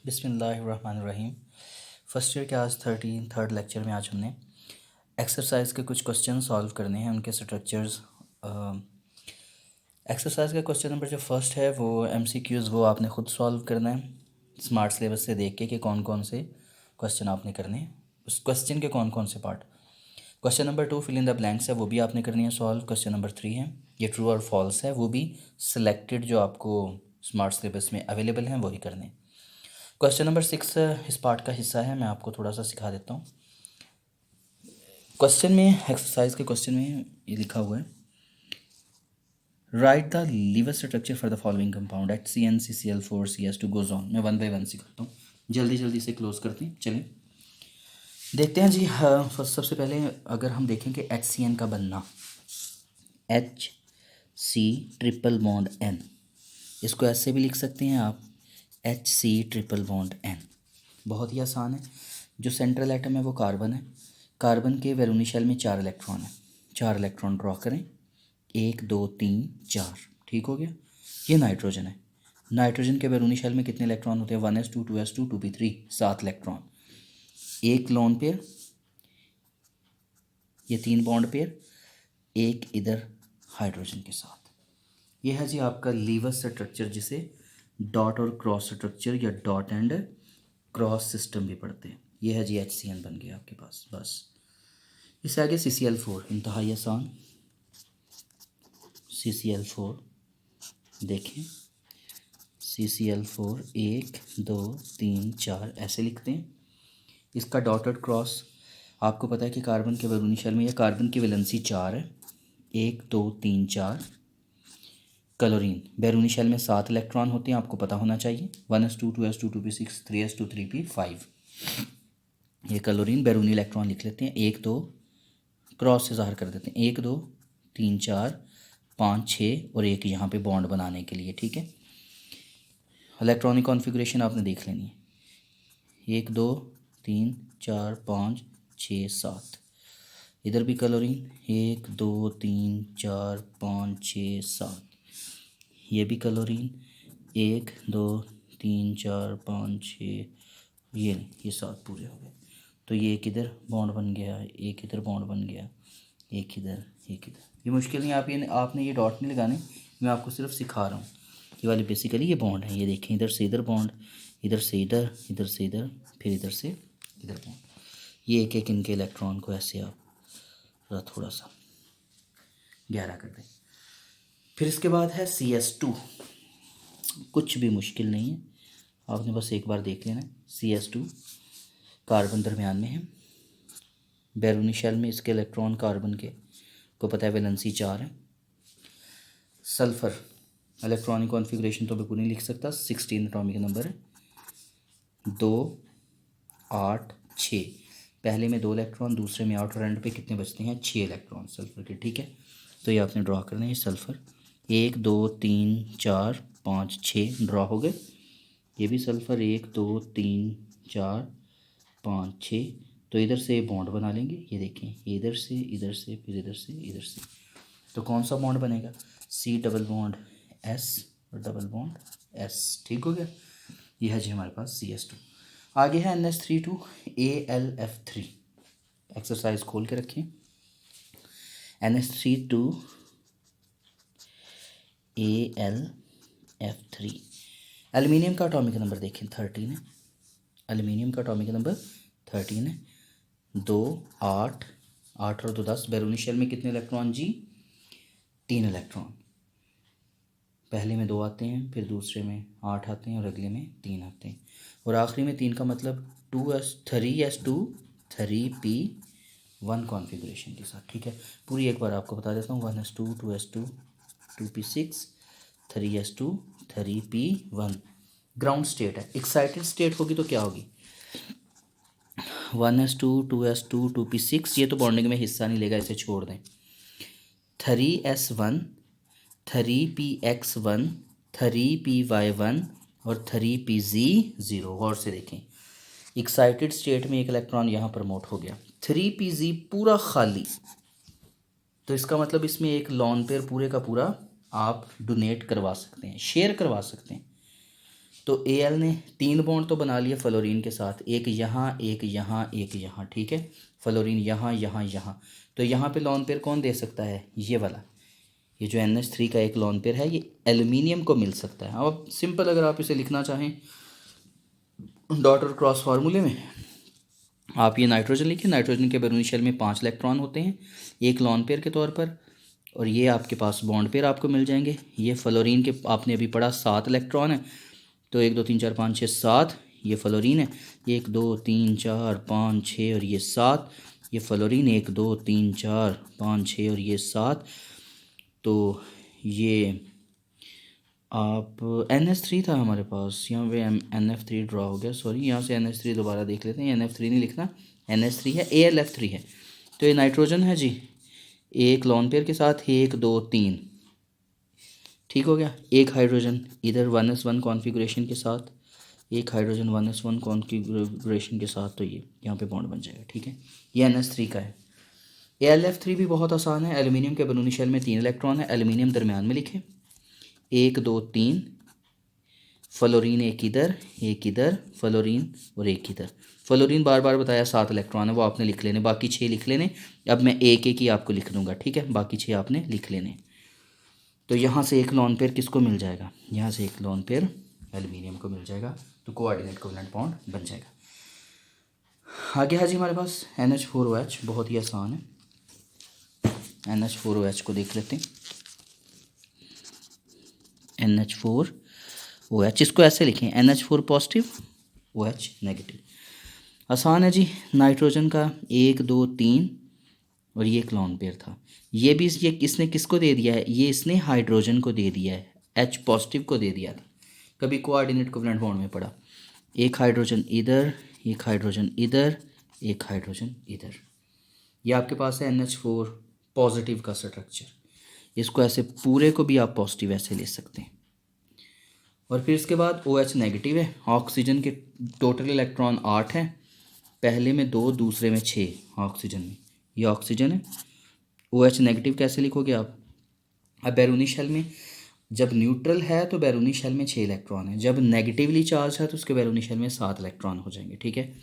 बिस्मिल्लाहिर्रहमानिर्रहीम। First year के आज थर्ड लेक्चर में आज हमने एक्सरसाइज के कुछ क्वेश्चन सॉल्व करने हैं, उनके स्ट्रक्चर्स। एक्सरसाइज का क्वेश्चन नंबर जो फर्स्ट है वो एमसीक्यूज़, वो आपने ख़ुद सॉल्व करना है स्मार्ट सिलेबस से देख के कि कौन कौन से क्वेश्चन आपने करने हैं, उस क्वेश्चन के कौन कौन से part. Question number 2 fill in the blanks है, वो भी आपने करनी है सॉल्व। क्वेश्चन नंबर 3 है ये ट्रू और फॉल्स है, वो भी सिलेक्टेड जो आपको स्मार्ट सिलेबस में अवेलेबल हैं वही करने हैं। क्वेश्चन नंबर 6 इस पार्ट का हिस्सा है, मैं आपको थोड़ा सा सिखा देता हूँ। क्वेश्चन में, एक्सरसाइज के क्वेश्चन में ये लिखा हुआ है, write the lever structure for the following compound HCN CCl4CS2 goes on. मैं 1 बाय 1 सिखाता हूँ, जल्दी जल्दी से क्लोज करते हैं। चलिए देखते हैं जी। फर्स्ट सबसे पहले अगर हम देखें कि HCN का बनना, HC≡N, इसको ऐसे भी लिख सकते हैं आप, HC≡N। बहुत ही आसान है। जो सेंट्रल एटम है वो कार्बन है। कार्बन के बैरूनी शेल में 4 इलेक्ट्रॉन है। 4 इलेक्ट्रॉन ड्रॉ करें, 1 2 3 4, ठीक हो गया। ये नाइट्रोजन है। नाइट्रोजन के बैरूनी शेल में कितने इलेक्ट्रॉन होते हैं? 1s2 2s2 2p3, 7 electron. एक लोन पेयर, ये 3 बॉन्ड पेयर, एक इधर हाइड्रोजन के साथ। ये है जी आपका लीवर स्ट्रक्चर, जिसे डॉट और क्रॉस स्ट्रक्चर या डॉट एंड क्रॉस सिस्टम भी पढ़ते हैं। ये है जी HCN बन गया आपके पास। बस इससे आगे CCl4, इंतहाई आसान। CCl4 देखें, CCl4 1 2 3 4 ऐसे लिखते हैं। इसका डॉटेड क्रॉस, आपको पता है कि कार्बन के बैरूनी शेल में या कार्बन की वैलेंसी 4 है, 1 2 3 4। क्लोरीन बैरूनी शेल में 7 इलेक्ट्रॉन होते हैं, आपको पता होना चाहिए, 1s2 2s2 2p6 3s2 3p5। ये क्लोरीन बैरूनी इलेक्ट्रॉन लिख लेते हैं, 1 2 क्रॉस से ज़ाहिर कर देते हैं, 1 2 3 4 5 6 और एक यहाँ पे बॉन्ड बनाने के लिए, ठीक है। इलेक्ट्रॉनिक कॉन्फ़िगरेशन आपने देख लेनी है, 1 2 3 4 5 6 7। इधर भी क्लोरीन 1 2 3 4 5 6 7। ये भी क्लोरीन 1 2 3 4 5 6, ये 7 पूरे हो गए। तो ये एक इधर बॉन्ड बन गया, एक इधर बॉन्ड बन गया, एक इधर एक इधर। ये मुश्किल नहीं, आपने ये डॉट नहीं लगाने, मैं आपको सिर्फ सिखा रहा हूँ। ये वाले बेसिकली ये बॉन्ड है, ये देखें, इधर से इधर बॉन्ड, इधर से इधर, इधर से इधर, फिर इधर से इधर बॉन्ड। ये एक एक इनके इलेक्ट्रॉन को ऐसे आप थोड़ा सा गहरा कर दें। फिर इसके बाद है CS2। कुछ भी मुश्किल नहीं है, आपने बस एक बार देख लेना। CS2 कार्बन दरमियान में है, बैरूनी शेल में इसके इलेक्ट्रॉन कार्बन के को पता है वैलेंसी 4 है। सल्फ़र इलेक्ट्रॉनिक कॉन्फ़िगरेशन तो मैं पूरी नहीं लिख सकता, 16 एटॉमिक नंबर है, 2 8 6। पहले में 2 इलेक्ट्रॉन, दूसरे में आउटर एंड पे कितने बचते हैं? 6 इलेक्ट्रॉन सल्फ़र के, ठीक है। तो ये आपने ड्रॉ करना है, सल्फ़र 1 2 3 4 5 6 ड्रॉ हो गए। ये भी सल्फ़र 1 2 3 4 5 6। तो इधर से बॉन्ड बना लेंगे, ये देखें, इधर से इधर से, फिर इधर से इधर से। तो कौन सा बॉन्ड बनेगा? C डबल बॉन्ड S और डबल बॉन्ड S, ठीक हो गया। ये है जी हमारे पास CS2। आगे है NH32 AlF3। एक्सरसाइज खोल के रखें, NH32 AlF3। एल्युमिनियम का एटॉमिक नंबर देखें 13 है, एल्युमिनियम का एटॉमिक नंबर 13 है। 2 8 8 और 2 10। बैरूनी शेल में कितने इलेक्ट्रॉन जी? 3 इलेक्ट्रॉन। पहले में 2 आते हैं, फिर दूसरे में 8 आते हैं और अगले में 3 आते हैं, और आखिरी में 3 का मतलब 3s2 3p1 कॉन्फ़िगरेशन के साथ, ठीक है। पूरी एक बार आपको बता देता हूँ, 1s2 2s2 2p6 3s2 3p1 ground state है। एक्साइटेड स्टेट होगी तो क्या होगी? 1s2 2s2 2p6, ये तो बॉन्डिंग में हिस्सा नहीं लेगा, इसे छोड़ दें। 3s1 3px1 3py1 और 3pz0। गौर से देखें, एक्साइटेड स्टेट में एक इलेक्ट्रॉन यहाँ प्रमोट हो गया, 3pz पूरा खाली, तो इसका मतलब इसमें एक लॉन पेयर पूरे का पूरा आप डोनेट करवा सकते हैं, शेयर करवा सकते हैं। तो Al ने 3 बॉन्ड तो बना लिए फ्लोरीन के साथ, एक यहाँ एक यहाँ एक यहाँ, ठीक है। फ्लोरीन यहाँ यहाँ यहाँ, तो यहाँ पे लॉन पेयर कौन दे सकता है, ये वाला, ये जो NH3 का एक लॉन पेयर है ये एल्युमिनियम को मिल सकता है। अब सिंपल अगर आप इसे लिखना चाहें डॉट और क्रॉस फार्मूले में, आप ये नाइट्रोजन लिखिए। नाइट्रोजन के बैरूनी शेल में 5 इलेक्ट्रॉन होते हैं एक लॉन पेयर के तौर पर, और ये आपके पास बॉन्ड पेयर आपको मिल जाएंगे। ये फ्लोरीन के आपने अभी पढ़ा 7 इलेक्ट्रॉन है, तो 1 2 3 4 5 6 7 ये फ्लोरीन है, 1 2 3 4 5 6 और ये 7 ये फ्लोरीन, 1 2 3 4 5 6 और ये 7। तो ये आप NH3 था हमारे पास, यहाँ पे NF3 ड्रॉ हो गया, सॉरी, यहाँ से NH3 दोबारा देख लेते हैं। NF3 नहीं लिखना, NH3 है, AlF3 है। तो ये नाइट्रोजन है जी, एक लॉन पेयर के साथ 1 2 3, ठीक हो गया। एक हाइड्रोजन इधर 1s1 कॉन्फ़िगरेशन के साथ, एक हाइड्रोजन 1s1 कॉन्फ़िगरेशन के साथ, तो ये यहाँ पे बॉन्ड बन जाएगा, ठीक है। ये NH3 का है। AlF3 भी बहुत आसान है। एल्यूमिनियम के बैरूनी शेल में 3 इलेक्ट्रॉन है, एल्यूमिनियम दरमियान में लिखे, 1 2 3, फ्लोरीन एक इधर फ्लोरीन और एक इधर। फ्लोरीन बार बार बताया 7 इलेक्ट्रॉन है, वो आपने लिख लेने, बाकी 6 लिख लेने। अब मैं एक एक ही आपको लिख दूंगा, ठीक है, बाकी 6 आपने लिख लेने। तो यहाँ से एक लॉन पेयर किसको मिल जाएगा, यहाँ से एक लॉन पेयर एल्यूमिनियम को मिल जाएगा, तो कोऑर्डिनेट कोवेलेंट बॉन्ड बन जाएगा। आगे है जी हमारे पास NH4OH, बहुत ही आसान है। NH4OH को देख लेते हैं। NH4OH, इसको ऐसे लिखें, NH4 पॉजिटिव OH नेगेटिव। आसान है जी। नाइट्रोजन का 1 2 3 और ये एक लॉन पेयर था, ये भी ये इसने किसको दे दिया है, ये इसने हाइड्रोजन को दे दिया है, H पॉजिटिव को दे दिया था। कभी कोऑर्डिनेट कोवेलेंट बॉन्ड में पढ़ा, एक हाइड्रोजन इधर, एक हाइड्रोजन इधर, एक हाइड्रोजन इधर। ये आपके पास है NH4 पॉजिटिव का स्ट्रक्चर। इसको ऐसे पूरे को भी आप पॉजिटिव ऐसे ले सकते हैं। और फिर इसके बाद OH नेगेटिव है। ऑक्सीजन के टोटल इलेक्ट्रॉन 8 हैं, पहले में 2 दूसरे में 6 ऑक्सीजन में, ये ऑक्सीजन है। OH नेगेटिव कैसे लिखोगे आप, अब बैरूनी शेल में जब न्यूट्रल है तो बैरूनी शेल में 6 इलेक्ट्रॉन है, जब नेगेटिवली चार्ज है तो उसके बैरूनी शेल में 7 इलेक्ट्रॉन हो जाएंगे, ठीक है।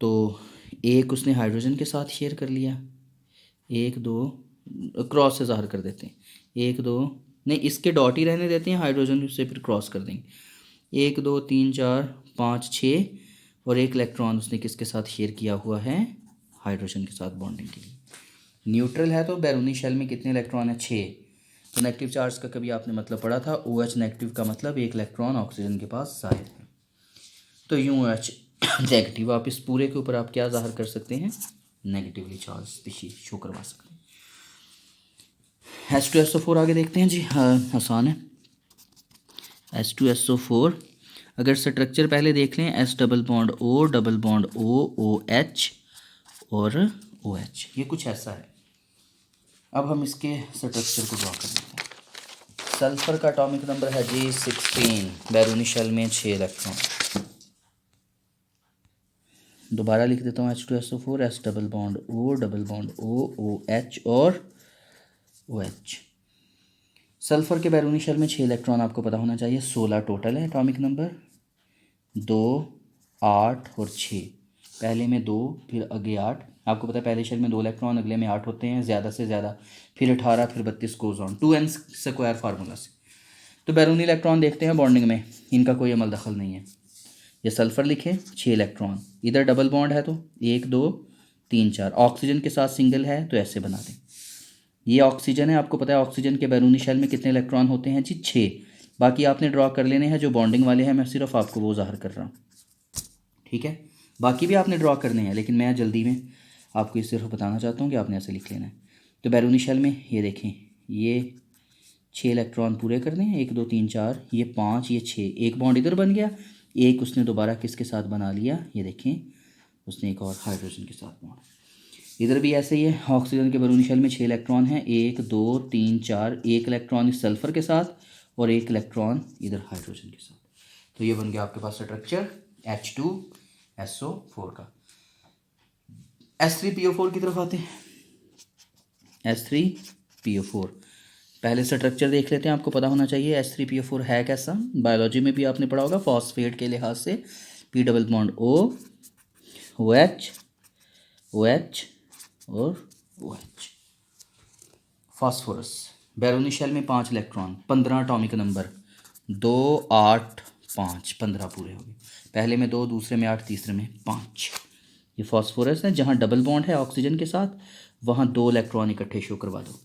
तो एक उसने हाइड्रोजन के साथ शेयर कर लिया, 1 2 क्रॉस से ज़ाहिर कर देते हैं, 1 2 नहीं, इसके डॉट ही रहने देते हैं, हाइड्रोजन से फिर क्रॉस कर देंगे, 1 2 3 4 5 6, और एक इलेक्ट्रॉन उसने किसके साथ शेयर किया हुआ है, हाइड्रोजन के साथ बॉन्डिंग के लिए। न्यूट्रल है तो बैरूनी शेल में कितने इलेक्ट्रॉन है, 6। तो नेगेटिव चार्ज का कभी आपने मतलब पढ़ा था, OH नेगेटिव का मतलब एक इलेक्ट्रॉन ऑक्सीजन के पास ज़ाहिर है। तो यूँ OH नेगेटिव, आप इस पूरे के ऊपर आप क्या ज़ाहिर कर सकते हैं, नेगेटिवली चार्ज शो करवा सकते हैं। H2SO4 आगे देखते हैं जी, हाँ आसान है। H2SO4 अगर स्ट्रक्चर पहले देख लें, S double bond O double bond O OH और OH, ये कुछ ऐसा है। अब हम इसके स्ट्रक्चर को ड्रॉ कर लेते हैं। सल्फर का एटॉमिक नंबर है जी 16, बैरूनी शेल में 6 इलेक्ट्रॉन। दोबारा लिख देता हूँ, H2SO4 S double bond O double bond O OH और OH। सल्फर के बैरूनी शेल में 6 इलेक्ट्रॉन आपको पता होना चाहिए, 16 टोटल है एटॉमिक नंबर, 2 8 और 6, पहले में 2 फिर आगे 8। आपको पता है पहले शेल में 2 इलेक्ट्रॉन, अगले में 8 होते हैं, ज़्यादा से ज़्यादा, फिर 18 फिर 32 goes on 2n square formula से। तो बैरूनी इलेक्ट्रॉन देखते हैं बॉन्डिंग में, इनका कोई अमल दखल नहीं है। ये सल्फ़र लिखे 6 इलेक्ट्रॉन, इधर डबल बॉन्ड है तो 1 2 3 4, ऑक्सीजन के साथ सिंगल है तो ऐसे बना दें। ये ऑक्सीजन है, आपको पता है ऑक्सीजन के बैरूनी शेल में कितने इलेक्ट्रॉन होते हैं जी, 6। बाकी आपने ड्रॉ कर लेने हैं जो बॉन्डिंग वाले हैं, मैं सिर्फ आपको वो ज़ाहिर कर रहा हूँ, ठीक है। बाकी भी आपने ड्रॉ करने हैं, लेकिन मैं जल्दी में आपको ये सिर्फ बताना चाहता हूँ कि आपने ऐसे लिख लेना है। तो बैरूनी शेल में ये देखें, ये 6 इलेक्ट्रॉन पूरे करने हैं, 1 2 3 4, ये 5 ये 6, एक बॉन्ड इधर बन गया, एक उसने दोबारा किसके साथ बना लिया, ये देखें उसने एक और हाइड्रोजन के साथ बॉन्ड। इधर भी ऐसे ही है, ऑक्सीजन के बैरूनी शेल में 6 इलेक्ट्रॉन हैं, 1 2 3 4, एक इलेक्ट्रॉन इस सल्फ़र के साथ और एक इलेक्ट्रॉन इधर हाइड्रोजन के साथ। तो ये बन गया आपके पास स्ट्रक्चर H2SO4 का। H3PO4 की तरफ आते हैं। H3PO4 पहले स्ट्रक्चर देख लेते हैं, आपको पता होना चाहिए H3PO4 है कैसा। बायोलॉजी में भी आपने पढ़ा होगा फॉस्फेट के लिहाज से P double bond OH OH और OH। फास्फोरस बैरूनी शेल में 5 इलेक्ट्रॉन, 15 एटॉमिक नंबर, 2 8 5, 15 पूरे हो गए। पहले में 2, दूसरे में 8, तीसरे में 5। ये फास्फोरस है। जहाँ डबल बॉन्ड है ऑक्सीजन के साथ वहाँ 2 इलेक्ट्रॉन इकट्ठे शो करवा दो,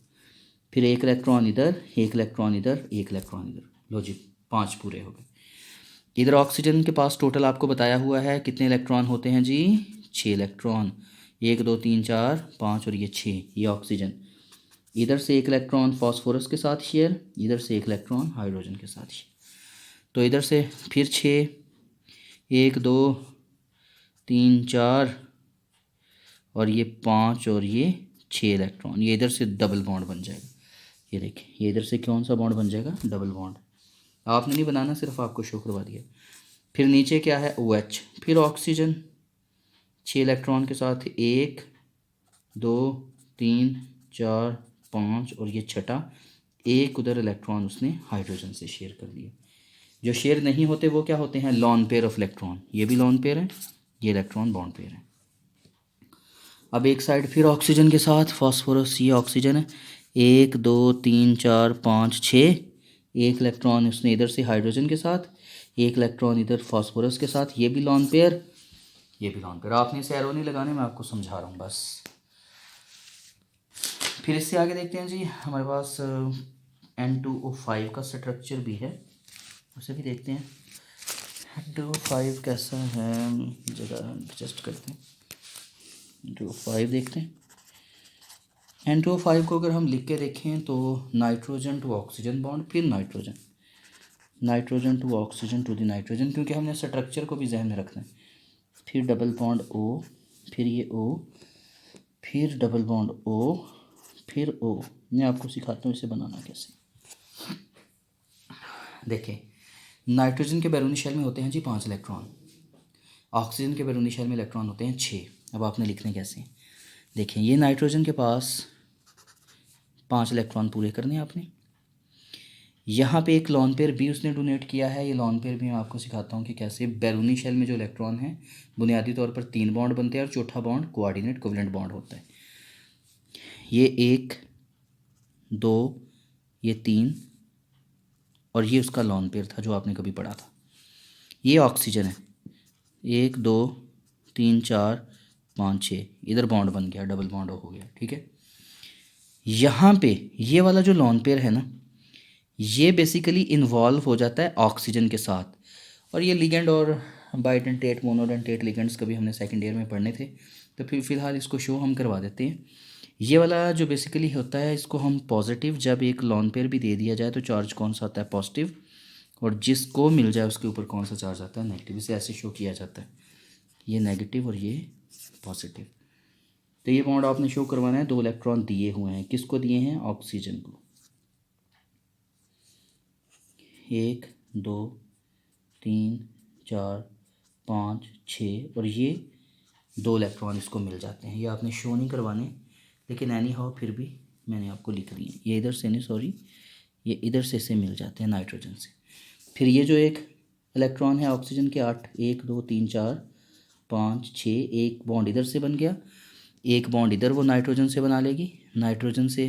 फिर 1 इलेक्ट्रॉन इधर, 1 इलेक्ट्रॉन इधर, 1 इलेक्ट्रॉन इधर, लो जी 5 पूरे हो गए। इधर ऑक्सीजन के पास टोटल आपको बताया हुआ है कितने इलेक्ट्रॉन होते हैं जी, 6 इलेक्ट्रॉन, 1 2 3 4 5 और ये 6, ये ऑक्सीजन। इधर से 1 इलेक्ट्रॉन फास्फोरस के साथ शेयर, इधर से 1 इलेक्ट्रॉन हाइड्रोजन के साथ शेयर। तो इधर से फिर 6, 1 2 3 4 और ये 5 और ये 6 इलेक्ट्रॉन, ये इधर से डबल बॉन्ड बन जाएगा। ये देखिए, ये इधर से कौन सा बॉन्ड बन जाएगा, डबल बॉन्ड। आपने नहीं बनाना, सिर्फ आपको शो करवा दिया। फिर नीचे क्या है, OH, फिर ऑक्सीजन 6 इलेक्ट्रॉन के साथ 1 2 3 4 5 और ये छठा, 1 उधर इलेक्ट्रॉन उसने हाइड्रोजन से शेयर कर लिया। जो शेयर नहीं होते वो क्या होते हैं, लॉन पेयर ऑफ इलेक्ट्रॉन। ये भी लॉन पेयर है, ये इलेक्ट्रॉन बॉन्ड पेयर है। अब एक साइड फिर ऑक्सीजन के साथ फास्फोरस, ये ऑक्सीजन है, 1 2 3 4 5 6, 1 इलेक्ट्रॉन उसने इधर से हाइड्रोजन के साथ, 1 इलेक्ट्रॉन इधर फास्फोरस के साथ, ये भी लॉन पेयर, ये भी लॉन पेयर। आपने इसे एरो नहीं लगाने, मैं आपको समझा रहा हूँ बस। फिर इससे आगे देखते हैं जी, हमारे पास N2O5 का स्ट्रक्चर भी है, उसे भी देखते हैं। N2O5 कैसा है, जगह एडजस्ट करते हैं। N2O5 देखते हैं। N2O5 को अगर हम लिख के देखें तो नाइट्रोजन टू ऑक्सीजन बॉन्ड, फिर nitrogen to oxygen to the nitrogen, क्योंकि हमने स्ट्रक्चर को भी जहन में रखना है। फिर डबल बॉन्ड O, फिर ये O, फिर डबल बॉन्ड O, फिर O। मैं आपको सिखाता हूँ इसे बनाना कैसे। देखिए, नाइट्रोजन के बैरूनी शेल में होते हैं जी 5 इलेक्ट्रॉन, ऑक्सीजन के बैरूनी शेल में इलेक्ट्रॉन होते हैं 6। अब आपने लिखने कैसे, देखें ये नाइट्रोजन के पास 5 इलेक्ट्रॉन पूरे करने हैं आपने। यहाँ पे एक लॉन पेयर भी उसने डोनेट किया है। ये लॉन पेयर भी मैं आपको सिखाता हूँ कि कैसे। बैरूनी शेल में जो इलेक्ट्रॉन है बुनियादी तौर पर 3 बॉन्ड बनते हैं और चौथा बॉन्ड कोऑर्डिनेट कोवेलेंट बॉन्ड होता है। ये 1 2 ये 3 और ये उसका लॉन पेयर था जो आपने कभी पढ़ा था। ये ऑक्सीजन है, 1 2 3 4 5 6, इधर बॉन्ड बन गया, डबल बॉन्ड हो गया, ठीक है। यहाँ पे ये वाला जो लॉन पेयर है ना, ये बेसिकली इन्वॉल्व हो जाता है ऑक्सीजन के साथ। और ये लिगेंड और बाइडेंटेट मोनोडेंटेट लिगेंड्स कभी हमने सेकंड ईयर में पढ़ने थे, तो फिर फ़िलहाल इसको शो हम करवा देते हैं। ये वाला जो बेसिकली होता है, इसको हम पॉजिटिव, जब एक लॉन पेयर भी दे दिया जाए तो चार्ज कौन सा आता है, पॉजिटिव, और जिसको मिल जाए उसके ऊपर कौन सा चार्ज आता है, नेगेटिव। इसे ऐसे शो किया जाता है, ये नेगेटिव और ये पॉजिटिव। तो ये बॉन्ड आपने शो करवाना है, 2 इलेक्ट्रॉन दिए हुए हैं, किसको दिए हैं, ऑक्सीजन को। 1 2 3 4 5 6 और ये 2 इलेक्ट्रॉन इसको मिल जाते हैं। ये आपने शो नहीं करवाने, लेकिन एनी हाउ फिर भी मैंने आपको लिख दिए। ये इधर से नहीं, सॉरी, ये इधर से मिल जाते हैं नाइट्रोजन से। फिर ये जो एक इलेक्ट्रॉन है ऑक्सीजन के 8, 1 2 3 4 5 6, एक बॉन्ड इधर से बन गया, एक बॉन्ड इधर वो नाइट्रोजन से बना लेगी। नाइट्रोजन से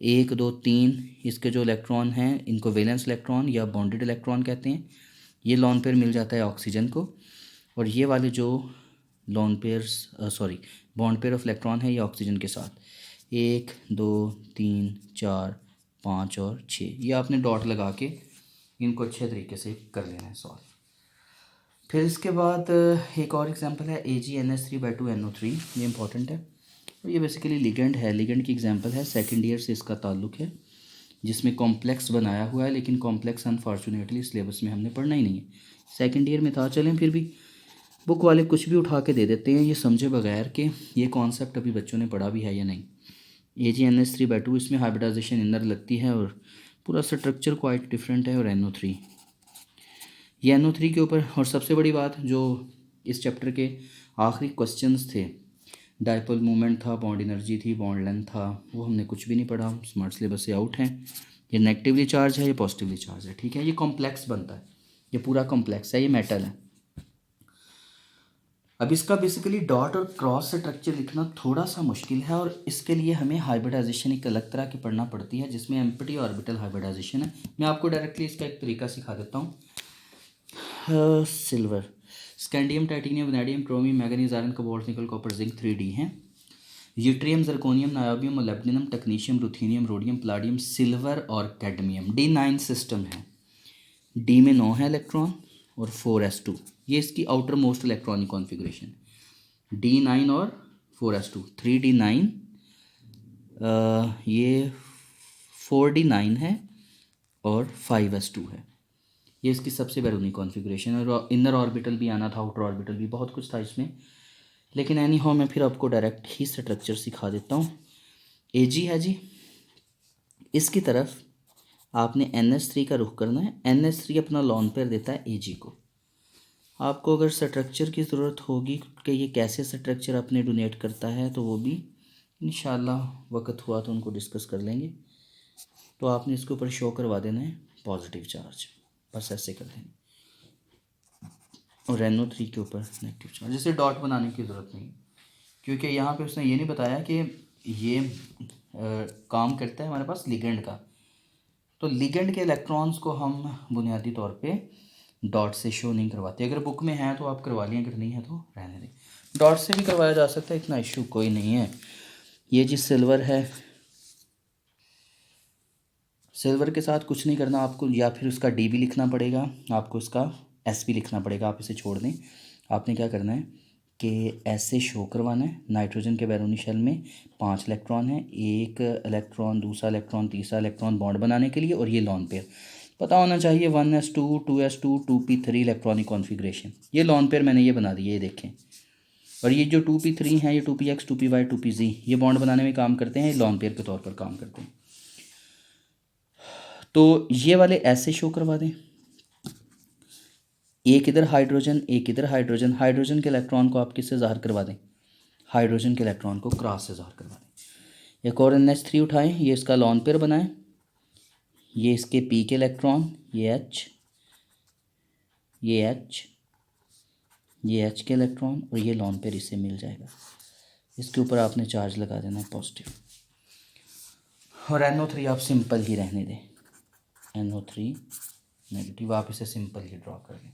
1 2 3 इसके जो इलेक्ट्रॉन हैं इनको वैलेंस इलेक्ट्रॉन या बॉन्डेड इलेक्ट्रॉन कहते हैं। ये लॉन पेयर मिल जाता है ऑक्सीजन को। और ये वाले जो lawn pairs bond pair of electron है ये ऑक्सीजन के साथ 1 2 3 4 5 और 6, ये आपने डॉट लगा के इनको अच्छे तरीके से कर लेना है सॉल्व। फिर इसके बाद एक और एग्जांपल है AgNH3/2NO3, ये इंपॉर्टेंट है और ये बेसिकली लिगेंड है। लिगेंड की एग्जांपल है, सेकंड ईयर से इसका ताल्लुक है, जिसमें कॉम्प्लेक्स बनाया हुआ है, लेकिन कॉम्प्लेक्स अनफॉर्चुनेटली सिलेबस में हमने पढ़ना ही नहीं है। सेकंड ईयर में था, चलें फिर भी बुक वाले कुछ भी उठा के दे देते हैं, ये समझे बगैर कि ये कॉन्सेप्ट अभी बच्चों ने पढ़ा भी है या नहीं। AgNH3/2, इसमें हाइब्रिडाइजेशन इनर लगती है और पूरा स्ट्रक्चर क्वाइट डिफरेंट है। और NO3, ये NO3 के ऊपर। और सबसे बड़ी बात जो इस चैप्टर के आखिरी क्वेश्चंस थे, डाइपोल मूवमेंट था, बॉन्ड एनर्जी थी, बॉन्ड लेंथ था, वो हमने कुछ भी नहीं पढ़ा, स्मार्ट सिलेबस से आउट हैं। ये नेगेटिवली चार्ज है, ये पॉजिटिवली चार्ज है, ठीक है। ये कॉम्प्लेक्स बनता है, ये पूरा कॉम्प्लेक्स है, ये मेटल है। अब इसका बेसिकली डॉट और क्रॉस स्ट्रक्चर लिखना थोड़ा सा मुश्किल है, और इसके लिए हमें हाइब्रिडाइजेशन एक अलग तरह की पढ़ना पड़ती है, जिसमें एम्प्टी ऑर्बिटल हाइब्रिडाइजेशन है। मैं आपको डायरेक्टली इसका एक तरीका सिखा देता हूँ। Silver, scandium, titanium, vanadium, chromium, manganese, iron, cobalt, निकल, कॉपर, जिंक 3D हैं। Yttrium, zirconium, niobium, molybdenum, technetium, ruthenium, rhodium, palladium, silver और कैडमियम। D9 सिस्टम है। D में 9 है इलेक्ट्रॉन और 4s2, ये इसकी outer most electronic configuration. D9 और 4s2, 3D9, ये 4D9 है और 5s2 है। ये इसकी सबसे बैरूनी कॉन्फ़िगरेशन है। और इनर ऑर्बिटल भी आना था, आउटर ऑर्बिटल भी, बहुत कुछ था इसमें, लेकिन एनी हाउ मैं फिर आपको डायरेक्ट ही स्ट्रक्चर सिखा देता हूँ। Ag है जी, इसकी तरफ आपने NH3 का रुख करना है। NH3 अपना लॉन पेयर देता है Ag को। आपको अगर स्ट्रक्चर की ज़रूरत होगी कि ये कैसे स्ट्रक्चर अपने डोनेट करता है, तो वो भी इंशाल्लाह वक्त हुआ तो उनको डिस्कस कर लेंगे। तो आपने इसके ऊपर शो करवा देना है पॉजिटिव चार्ज, बस ऐसे कर देना, और NO3 के ऊपर नेगेटिव चार्ज। जैसे डॉट बनाने की ज़रूरत नहीं, क्योंकि यहाँ पे उसने ये नहीं बताया कि ये काम करता है हमारे पास लिगेंड का। तो लिगेंड के इलेक्ट्रॉन्स को हम बुनियादी तौर पे डॉट से शो नहीं करवाते। अगर बुक में है तो आप करवा लें, अगर नहीं है तो रहने दें। डॉट से भी करवाया जा सकता है, इतना इशू कोई नहीं है। ये जी सिल्वर है, सिल्वर के साथ कुछ नहीं करना आपको, या फिर उसका D भी लिखना पड़ेगा, आपको इसका S भी लिखना पड़ेगा। आप इसे छोड़ दें। आपने क्या करना है कि ऐसे शो करवाना है। नाइट्रोजन के बैरूनी शेल में 5 इलेक्ट्रॉन है, एक इलेक्ट्रॉन, दूसरा इलेक्ट्रॉन, तीसरा इलेक्ट्रॉन बॉन्ड बनाने के लिए, और ये लॉन पेयर पता होना चाहिए 1s2, 2s2, 2p3 electronic configuration. ये लॉन पेयर मैंने ये बना दिए, ये देखें। और ये जो 2p3 हैं, ये 2px, 2py, 2pz, ये बॉन्ड बनाने में काम करते हैं, ये लॉन पेयर के तौर पर काम करते हैं। तो ये वाले ऐसे शो करवा दें, एक इधर हाइड्रोजन, एक इधर हाइड्रोजन। हाइड्रोजन के इलेक्ट्रॉन को आप किससे ज़ाहिर करवा दें? हाइड्रोजन के इलेक्ट्रॉन को क्रॉस से ज़ाहिर करवा दें। एक और NH3 उठाएं, ये इसका लॉन पेयर बनाएं, ये इसके P के इलेक्ट्रॉन, ये H, ये H, ये H के इलेक्ट्रॉन, और ये लॉन पेयर इससे मिल जाएगा। इसके ऊपर आपने चार्ज लगा देना है पॉजिटिव, और NO3 आप सिंपल ही रहने दें। NO3 नेगेटिव, आप इसे सिंपल ही ड्रॉ कर दें।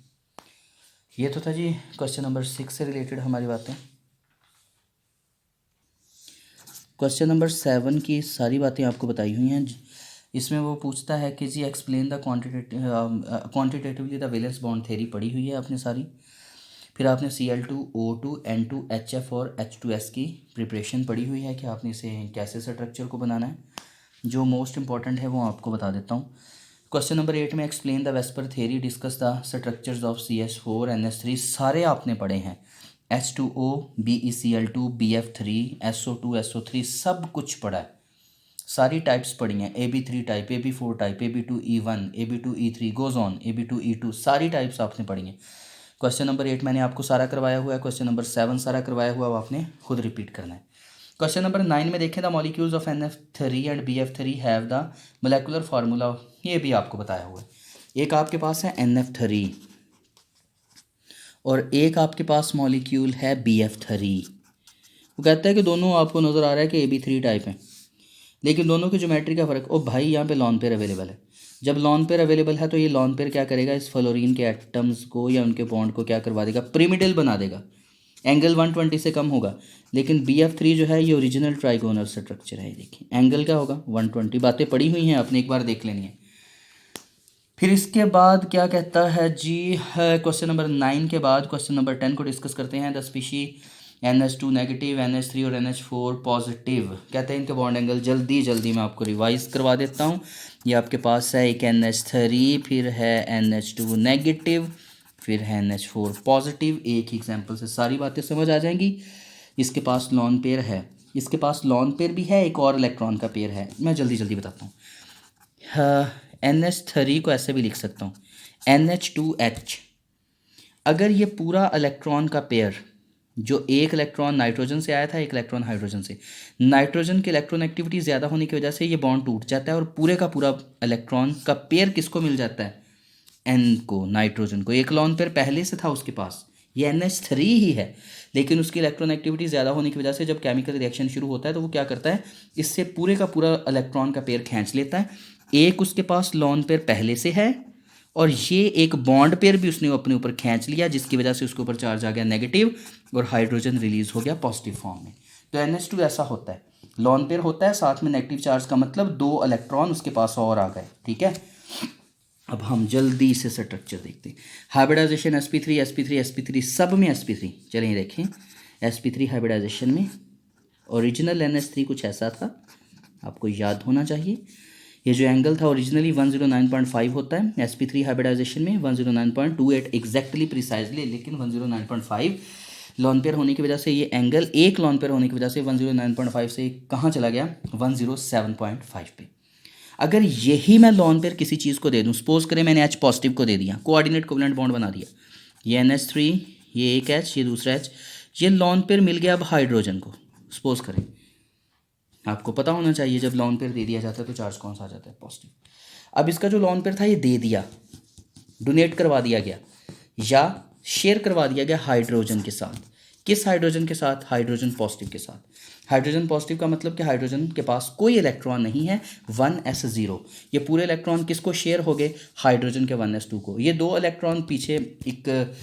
ये तो था जी क्वेश्चन नंबर 6 से रिलेटेड हमारी बातें। क्वेश्चन नंबर 7 की सारी बातें आपको बताई हुई हैं। इसमें वो पूछता है कि जी explain the quantitatively the valence bond theory पढ़ी हुई है आपने सारी। फिर आपने Cl2, O2, N2, HF और H2S की प्रिपरेशन पढ़ी हुई है कि आपने इसे कैसे स्ट्रक्चर को बनाना है। जो मोस्ट इंपॉर्टेंट है वो आपको बता देता हूँ। क्वेश्चन नंबर 8 में explain the VSEPR theory, discuss the structures of CH4, NH3 सारे आपने पढ़े हैं। H2O, BeCl2, BF3, SO2, SO3 सब कुछ पढ़ा है। सारी टाइप्स पढ़ी हैं, AB3 type, AB4 type, AB2E1, AB2E3 goes on, AB2E2 सारी टाइप्स आपने पढ़ी हैं। क्वेश्चन नंबर 8 मैंने आपको सारा करवाया हुआ है। क्वेश्चन नंबर 7 सारा करवाया हुआ है, वो आपने खुद रिपीट करना है। क्वेश्चन नंबर 9 में देखें, the molecules of NF3 and BF3 have the molecular formula, ये भी आपको बताया हुआ है। एक आपके पास है NF3 और एक आपके पास मॉलिक्यूल है BF3। वो कहता है कि दोनों आपको नज़र आ रहा है कि AB3 टाइप है, लेकिन दोनों की ज्योमेट्री का फ़र्क। ओ भाई, यहाँ पे लॉन पेयर अवेलेबल है। जब लॉन पेयर अवेलेबल है तो ये लॉन पेयर क्या करेगा, इस फ्लोरीन के एटम्स को या उनके बॉन्ड को क्या करवा देगा, पिरामिडल बना देगा। एंगल 120 से कम होगा। लेकिन BF3 जो है ये ओरिजिनल ट्राइगोनल स्ट्रक्चर है। देखिए एंगल क्या होगा, 120। बातें पड़ी हुई हैं, आपने एक बार देख लेनी है। फिर इसके बाद क्या कहता है जी, क्वेश्चन नंबर 9 के बाद क्वेश्चन नंबर 10 को डिस्कस करते हैं। The species NH2 negative, NH3 और NH4 पॉजिटिव, कहते हैं इनके बॉन्ड एंगल। जल्दी मैं आपको रिवाइज करवा देता हूँ। ये आपके पास है एक NH3, फिर है NH2 नेगेटिव, फिर है NH4 पॉजिटिव। एक ही एग्जाम्पल से सारी बातें समझ आ जाएंगी। इसके पास लॉन पेयर है, इसके पास लॉन पेयर भी है, एक और इलेक्ट्रॉन का पेयर है। मैं जल्दी बताता हूँ। NH3 को ऐसे भी लिख सकता हूँ, NH2H। अगर ये पूरा इलेक्ट्रॉन का पेयर जो एक इलेक्ट्रॉन नाइट्रोजन से आया था, एक इलेक्ट्रॉन हाइड्रोजन से, नाइट्रोजन की इलेक्ट्रॉन एक्टिविटी ज़्यादा होने की वजह से ये बॉन्ड टूट जाता है और पूरे का पूरा इलेक्ट्रॉन का पेयर किसको मिल जाता है, एन को, नाइट्रोजन को। एक लोन पेयर पहले से था उसके पास, ये NH3 ही है, लेकिन उसकी इलेक्ट्रॉन एक्टिविटी ज़्यादा होने की वजह से जब केमिकल रिएक्शन शुरू होता है तो वो क्या करता है, इससे पूरे का पूरा इलेक्ट्रॉन का पेयर खींच लेता है। एक उसके पास लोन पेयर पहले से है और ये एक बॉन्ड पेयर भी उसने अपने ऊपर खींच लिया, जिसकी वजह से उसके ऊपर चार्ज आ गया नेगेटिव और हाइड्रोजन रिलीज हो गया पॉजिटिव फॉर्म में। तो NH2 ऐसा होता है, लोन पेयर होता है साथ में नेगेटिव चार्ज का मतलब 2 इलेक्ट्रॉन उसके पास और आ गए। ठीक है, अब हम जल्दी से स्ट्रक्चर देखते हैं। हाइब्रिडाइजेशन sp3 sp3 sp3 सब में sp3। चलिए देखें sp3 हाइब्रिडाइजेशन में ओरिजिनल NH3 कुछ ऐसा था, आपको याद होना चाहिए। ये जो एंगल था ओरिजिनली 109.5 होता है, sp3 हाइब्रिडाइजेशन में 109.28 एग्जैक्टली प्रिसाइजली, लेकिन 109.5 लॉन पेयर होने की वजह से ये एंगल, एक लॉन पेयर होने की वजह से 109.5 से कहाँ चला गया, 107.5 पे। अगर यही मैं लॉन पेयर किसी चीज़ को दे दूँ, सपोज करें मैंने H पॉजिटिव को दे दिया, कोऑर्डिनेट कोवेलेंट बॉन्ड बना दिया, ये NH3, ये एक H, ये दूसरा H, ये लॉन पेयर मिल गया अब हाइड्रोजन को। सपोज करें, आपको पता होना चाहिए जब लॉन पेयर दे दिया जाता है तो चार्ज कौन सा आ जाता है, पॉजिटिव। अब इसका जो लॉन पेयर था ये दे दिया, डोनेट करवा दिया गया या शेयर करवा दिया गया हाइड्रोजन के साथ। किस हाइड्रोजन के साथ, हाइड्रोजन पॉजिटिव के साथ। हाइड्रोजन पॉजिटिव का मतलब कि हाइड्रोजन के पास कोई इलेक्ट्रॉन नहीं है, 1s0। ये पूरे इलेक्ट्रॉन किसको शेयर हो गए, हाइड्रोजन के 1s2 को। ये 2 इलेक्ट्रॉन, पीछे एक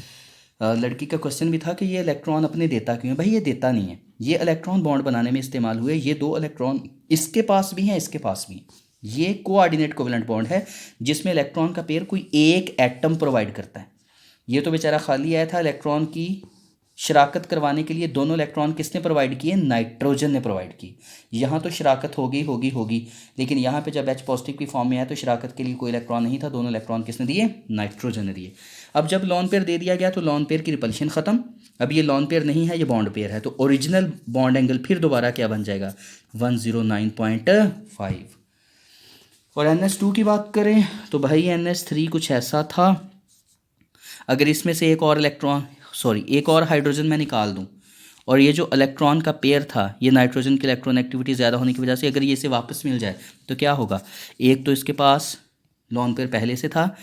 लड़की का क्वेश्चन भी था कि ये इलेक्ट्रॉन अपने देता क्यों है, भाई ये देता नहीं है, ये इलेक्ट्रॉन बॉन्ड बनाने में इस्तेमाल हुए। ये 2 इलेक्ट्रॉन इसके पास भी हैं, इसके पास भी हैं। ये कोऑर्डिनेट कोवेलेंट बॉन्ड है जिसमें इलेक्ट्रॉन का पेयर कोई एक एटम प्रोवाइड करता है। ये तो बेचारा खाली आया था, इलेक्ट्रॉन की शराकत करवाने के लिए दोनों इलेक्ट्रॉन किसने प्रोवाइड किए, नाइट्रोजन ने प्रोवाइड की। यहाँ तो शराकत होगी, लेकिन यहाँ पे जब H पॉजिटिव की फॉर्म में आया तो शराकत के लिए कोई इलेक्ट्रॉन नहीं था, दोनों इलेक्ट्रॉन किसने दिए, नाइट्रोजन ने दिए। अब जब लॉन पेयर दे दिया गया तो लॉन पेयर की रिपल्शन ख़त्म। अब ये लॉन पेयर नहीं है, ये बॉन्ड पेयर है, तो ओरिजिनल बॉन्ड एंगल फिर दोबारा क्या बन जाएगा, 109.5। और NH2 की बात करें तो भाई NH3 कुछ ऐसा था, अगर इसमें से एक और हाइड्रोजन मैं निकाल दूं और ये जो इलेक्ट्रॉन का पेयर था, ये नाइट्रोजन की इलेक्ट्रॉन एक्टिविटी ज़्यादा होने की वजह से अगर ये इसे वापस मिल जाए तो क्या होगा, एक तो इसके पास लॉन पेयर पहले से था,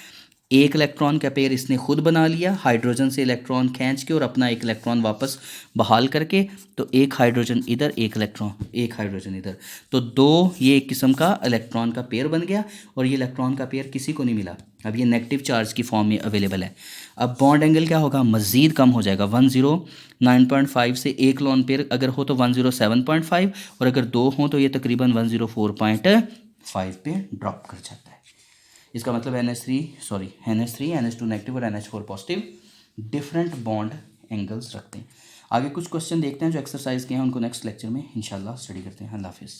एक इलेक्ट्रॉन का पेयर इसने खुद बना लिया हाइड्रोजन से इलेक्ट्रॉन खींच के और अपना एक इलेक्ट्रॉन वापस बहाल करके, तो एक हाइड्रोजन इधर, एक हाइड्रोजन इधर, तो 2 ये एक किस्म का इलेक्ट्रॉन का पेयर बन गया और ये इलेक्ट्रॉन का पेयर किसी को नहीं मिला। अब ये नेगेटिव चार्ज की फॉर्म में अवेलेबल है। अब बॉन्ड एंगल क्या होगा, मज़ीद कम हो जाएगा, 109.5 से एक लॉन पेयर अगर हो तो 107.5 और अगर 2 हों तो ये तकरीबन 104.5 पे ड्रॉप कर जाता है। इसका मतलब NH3 NH2 नेगेटिव और NH4 positive different bond angles रखते हैं। आगे कुछ क्वेश्चन देखते हैं जो एक्सरसाइज के हैं, उनको नेक्स्ट लेक्चर में इंशाल्लाह स्टडी करते हैं। अल्लाह हाफिज़।